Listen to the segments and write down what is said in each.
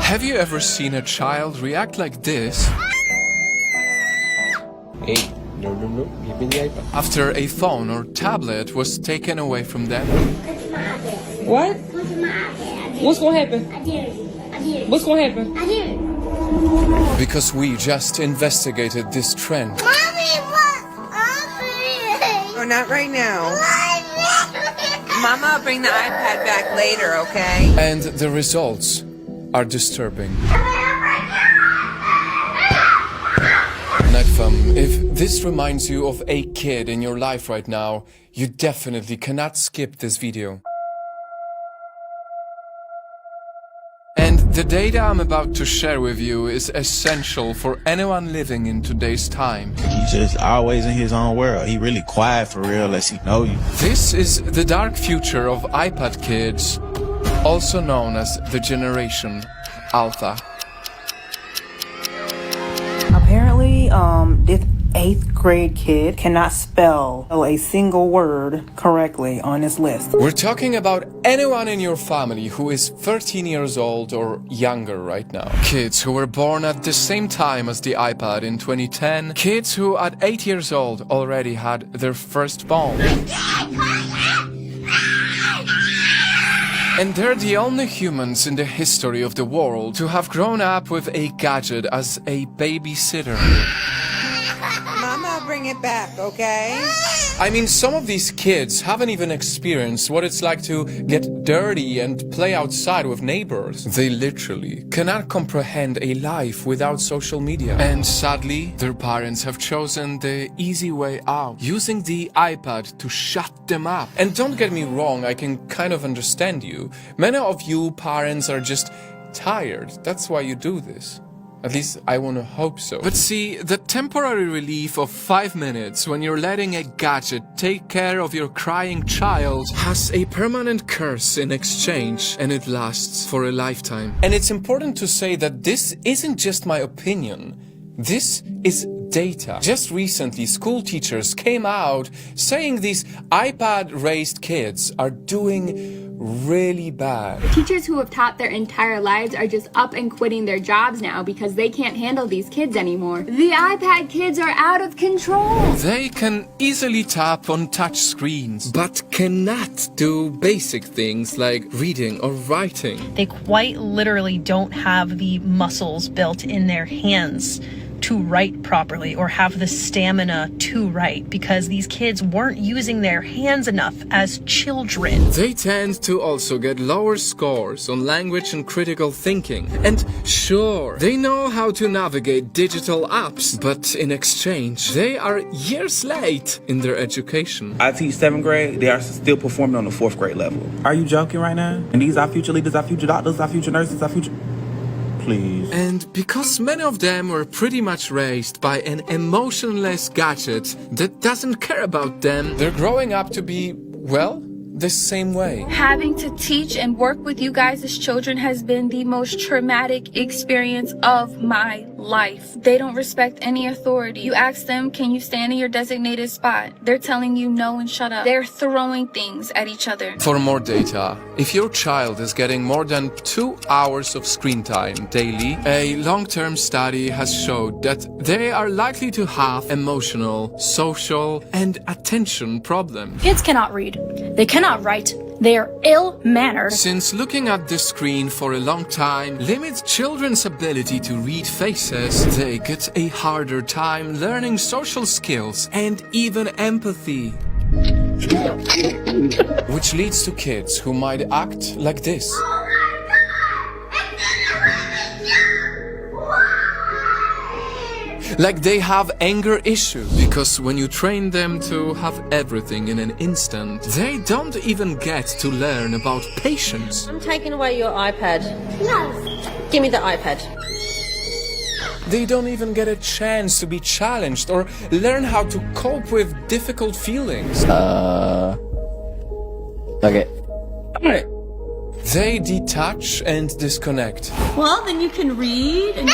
Have you ever seen a child react like this Hey, no, give me the iPad. after a phone or tablet was taken away from them? What? What's gonna happen? What's gonna happen? Because we just investigated this trend. Oh, not right now. Mama, I'll bring the iPad back later, okay? And the results are disturbing. Netfam, if this reminds you of a kid in your life right now, you definitely cannot skip this video. And the data I'm about to share with you is essential for anyone living in today's time. He's just always in his own world. He really quiet for real unless he know you. This is the dark future of iPad kids, also known as the Generation Alpha. Apparently, this 8th grade kid cannot spell a single word correctly on this list. We're talking about anyone in your family who is 13 years old or younger right now. Kids who were born at the same time as the iPad in 2010. Kids who at 8 years old already had their first phone. And they're the only humans in the history of the world to have grown up with a gadget as a babysitter. Mama, I'll bring it back, okay? I mean, some of these kids haven't even experienced what it's like to get dirty and play outside with neighbors. They literally cannot comprehend a life without social media. And sadly, their parents have chosen the easy way out, using the iPad to shut them up. And don't get me wrong, I can kind of understand you. Many of you parents are just tired. That's why you do this. At least I want to hope so. But see, the temporary relief of 5 minutes when you're letting a gadget take care of your crying child has a permanent curse in exchange, and it lasts for a lifetime. And it's important to say that this isn't just my opinion. This is data. Just recently, school teachers came out saying these iPad-raised kids are doing really bad. Teachers who have taught their entire lives are just up and quitting their jobs now because they can't handle these kids anymore. The iPad kids are out of control. They can easily tap on touch screens, but cannot do basic things like reading or writing. They quite literally don't have the muscles built in their hands to write properly or have the stamina to write because these kids weren't using their hands enough as children. They tend to also get lower scores on language and critical thinking. And sure, they know how to navigate digital apps, but in exchange, they are years late in their education. I teach 7th grade, they are still performing on the 4th grade level. Are you joking right now? And these are future leaders, our future doctors, our future nurses, our future... Please. And because many of them were pretty much raised by an emotionless gadget that doesn't care about them, they're growing up to be, well, the same way. Having to teach and work with you guys as children has been the most traumatic experience of my life. They don't respect any authority. You ask them, can you stand in your designated spot? They're telling you no and shut up. They're throwing things at each other. For more data, if your child is getting more than 2 hours of screen time daily, a long-term study has showed that they are likely to have emotional, social, and attention problems. Kids cannot read. They cannot write. They are ill-mannered. Since looking at the screen for a long time limits children's ability to read faces, they get a harder time learning social skills and even empathy. Which leads to kids who might act like this. Like they have anger issues, because when you train them to have everything in an instant, they don't even get to learn about patience. I'm taking away your iPad. No. Give me the iPad. They don't even get a chance to be challenged or learn how to cope with difficult feelings. Okay. Alright. They detach and disconnect. Well, then you can read and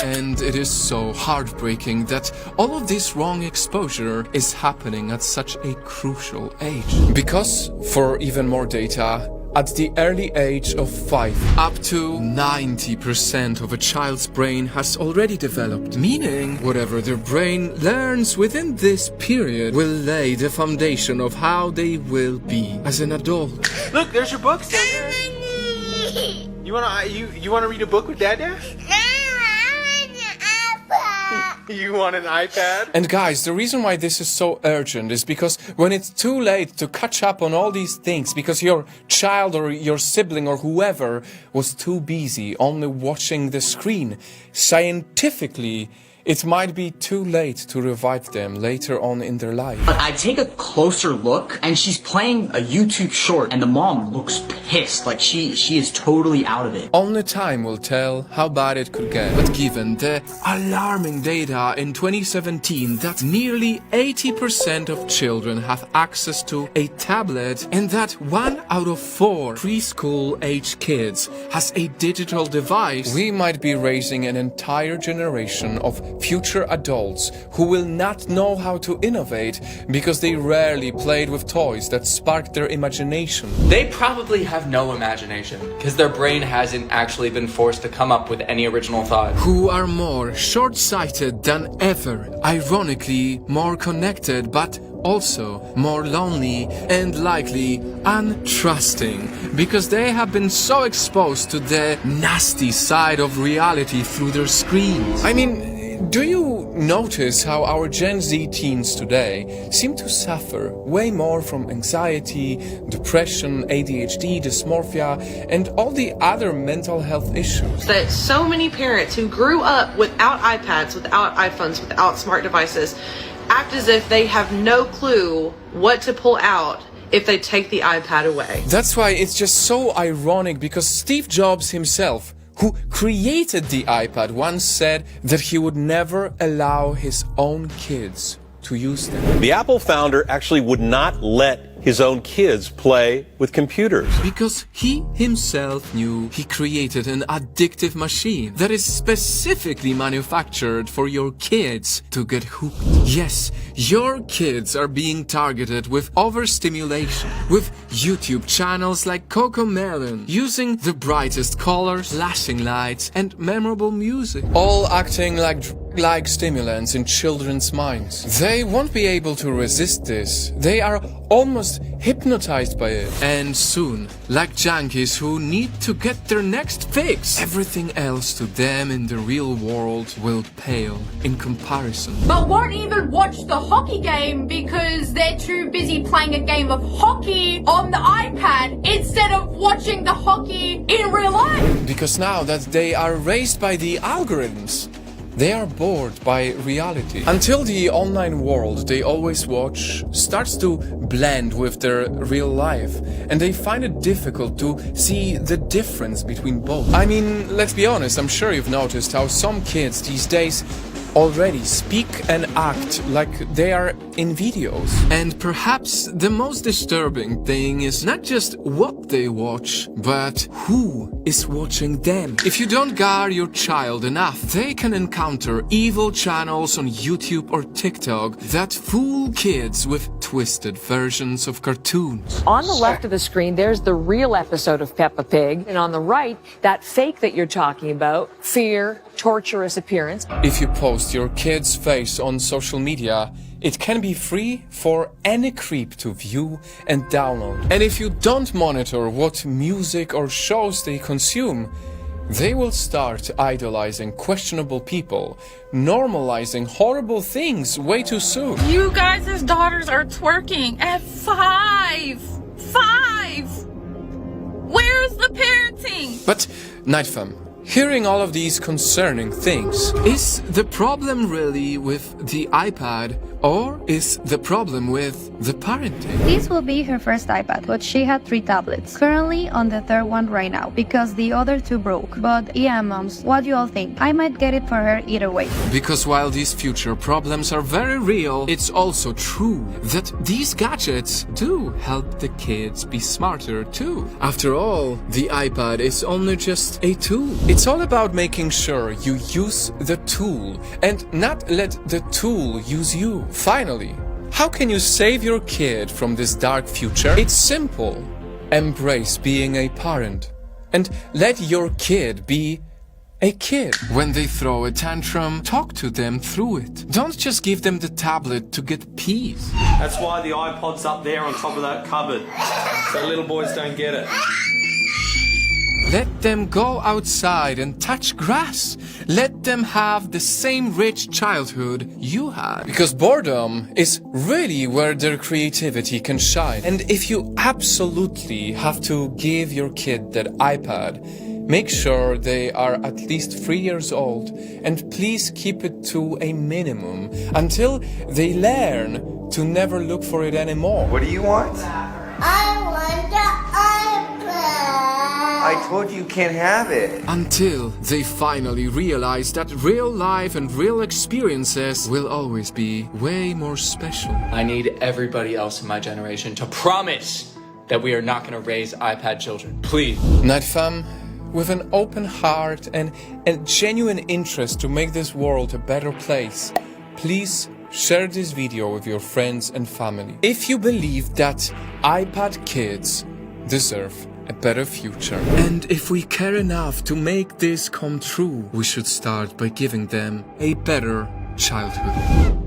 And it is so heartbreaking that all of this wrong exposure is happening at such a crucial age. Because, for even more data, at the early age of 5. Up to 90% of a child's brain has already developed, meaning whatever their brain learns within this period will lay the foundation of how they will be as an adult. Look, there's your book. You wanna read a book with Dad? You want an iPad? And guys, the reason why this is so urgent is because when it's too late to catch up on all these things because your child or your sibling or whoever was too busy only watching the screen, scientifically, it might be too late to revive them later on in their life. But I take a closer look and she's playing a YouTube short and the mom looks pissed, like she is totally out of it. Only time will tell how bad it could get. But given the alarming data in 2017 that nearly 80% of children have access to a tablet and that 1 out of 4 preschool-age kids has a digital device, we might be raising an entire generation of future adults who will not know how to innovate because they rarely played with toys that sparked their imagination. They probably have no imagination because their brain hasn't actually been forced to come up with any original thought. Who are more short-sighted than ever, ironically more connected but also more lonely and likely untrusting because they have been so exposed to the nasty side of reality through their screens. I mean, do you notice how our Gen Z teens today seem to suffer way more from anxiety, depression, ADHD, dysmorphia, and all the other mental health issues? That so many parents who grew up without iPads, without iPhones, without smart devices, act as if they have no clue what to pull out if they take the iPad away. That's why it's just so ironic because Steve Jobs himself, who created the iPad, once said that he would never allow his own kids to use them. The Apple founder actually would not let his own kids play with computers. Because he himself knew he created an addictive machine that is specifically manufactured for your kids to get hooked. Yes, your kids are being targeted with overstimulation, with YouTube channels like CoComelon, using the brightest colors, flashing lights, and memorable music, all acting like stimulants in children's minds. They won't be able to resist this. They are almost hypnotized by it. And soon, like junkies who need to get their next fix, everything else to them in the real world will pale in comparison. But won't even watch the hockey game because they're too busy playing a game of hockey on the iPad instead of watching the hockey in real life. Because now that they are raised by the algorithms, they are bored by reality. Until the online world they always watch starts to blend with their real life, and they find it difficult to see the difference between both. I mean, let's be honest, I'm sure you've noticed how some kids these days already speak and act like they are in videos. And perhaps the most disturbing thing is not just what they watch, but who is watching them. If you don't guard your child enough, they can encounter evil channels on YouTube or TikTok that fool kids with twisted versions of cartoons. On the left of the screen, there's the real episode of Peppa Pig, and on the right, that fake that you're talking about, fear, torturous appearance. If you post your kid's face on social media, it can be free for any creep to view and download. And if you don't monitor what music or shows they consume, they will start idolizing questionable people, normalizing horrible things way too soon. You guys' daughters are twerking at 5. 5! Where's the parenting? But, Nightfam, hearing all of these concerning things, is the problem really with the iPad, or is the problem with the parenting? This will be her first iPad, but she had 3 tablets. Currently on the 3rd one right now, because the other 2 broke. But yeah, moms, what do you all think? I might get it for her either way. Because while these future problems are very real, it's also true that these gadgets do help the kids be smarter too. After all, the iPad is only just a tool. It's all about making sure you use the tool and not let the tool use you. Finally, how can you save your kid from this dark future? It's simple. Embrace being a parent and let your kid be a kid. When they throw a tantrum, talk to them through it. Don't just give them the tablet to get peace. That's why the iPod's up there on top of that cupboard, so little boys don't get it. Let them go outside and touch grass. Let them have the same rich childhood you had. Because boredom is really where their creativity can shine. And if you absolutely have to give your kid that iPad, make sure they are at least 3 years old, and please keep it to a minimum until they learn to never look for it anymore. What do you want? I want the iPad. I told you can't have it. Until they finally realize that real life and real experiences will always be way more special. I need everybody else in my generation to promise that we are not going to raise iPad children. Please. Night fam, with an open heart and a genuine interest to make this world a better place, please share this video with your friends and family. If you believe that iPad kids deserve a better future. And if we care enough to make this come true, we should start by giving them a better childhood.